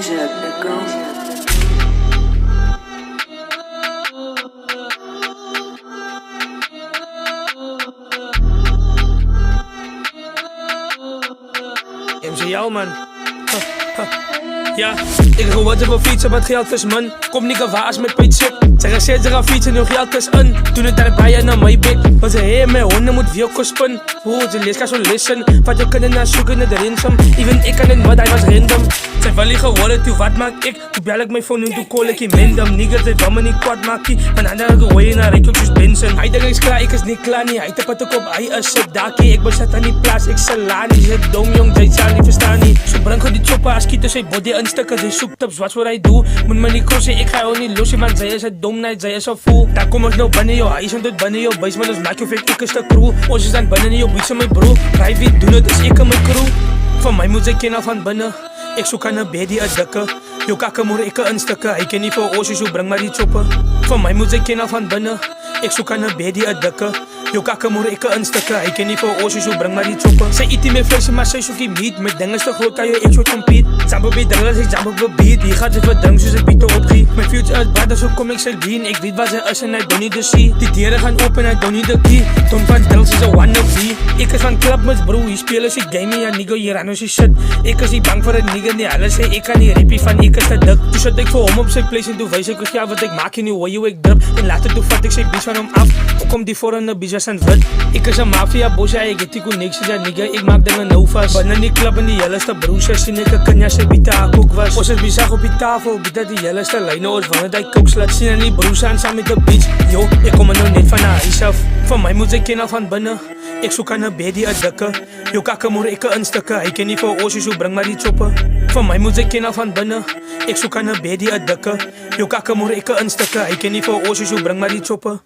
ganja, de ganja. MCL man. Ja, ik ga wat op fietsen, wat geld is man. Kom niet gewaas met paycheck. Zeg als ze gaan fietsen, nu geld is in. Toen het daarbij je naar mij bek. Want ze heen met honden moet veel kosten. Hoe ze lees, ga zo listen. Wat je kunnen naar zoeken naar de rinsum. Even ik kan het wat, hij was random. Zij vallen geworden, toen wat maak ik? Toen bel ik mijn phone en toen call ik in Mendam. Niggas, zij wil me niet kwart maken. Maar dan ga ik weer naar Rijkjok, dus Benson. Hij denkt, ik is klaar, ik is niet klaar niet. Hij tapt het op, hij is het daakie. Ik bezet aan die plaats, ik sala niet. Zit dom jong, zij zal niet verstaan niet. Zo breng je die chopper, als schieten, zij body in stukken. Zij zoekt op, wat voor hij doet. Moet me niet crossen, ik ga jou niet lossen. Want zij is het domheid, zij is al fool. Daar kom ik nou binnen, joh, hij is aan het binnen, joh. Buis, maar dus maak je of ik een stuk crew. Ons is aan binnen, joh, bied ze mijn bro. Hij weet doen het, dus ik en mijn crew. Van mij moet zij kennen van binnen. Ik zoek aan een baby uit dikke. Yo kakken moet ik in stukken. Hij kan niet voor oosjes, zo breng maar die choppen. Van mij moet zij kennen van binnen. Ik zoek aan een baby uit dikke. Yo kakken moet ik in stukken. Hij kan niet voor oosjes, zo breng maar die choppen. Zij eet niet meer vlees, maar zij zoekt die meat. Met dingen is te groot, kan je ik zo compete. Zambo bij dringelen, zij zambo bij beat. Die gaat even drank, zoals ik biet opgiet. Mijn future uit brada, zo kom ik Celine. Ik weet wat ze is en hij don't need the see. Die deuren gaan open, hij don't need the key. Tom van Drills is een wannabe. Ik is van clubmates bro, hier spelen ze gaming. Ja nigga, hier aan ons is shit. Ik is niet bang voor het nigga, nee alles zei ik kan niet rippie van ik is te dik. Toen zat ik voor hem op zijn place en toen wijs ik ja wat ik maak en nu hoor je ik drip. En later toen vat ik zijn bies van hem af. Ook komt die voor een bies was aan wit. Ik is een mafia boos, ja ik heb die connecties ja nigga, ik maak dingen nou vast. Binnen die club en die jelleste broers, sien ek kan ja sy bita kook was. Ons is bizar op die tafel, bita die jelleste lijne ons wanneer die kook slat. Sien aan die broers aan saam met de beach. Yo, ik kom er nou net van huis af. Van mij moet ik kennen van binnen. Ik zoek aan een baby uit dikke. Yo kakken moet ik in stukken. Hij kan niet voor oosjes, zo breng maar die choppen. Van mij moet ik kennen van binnen. Ik zoek aan een baby uit dikke. Yo kakken moet ik in stukken. Hij kan niet voor oosjes, zo breng maar die choppen.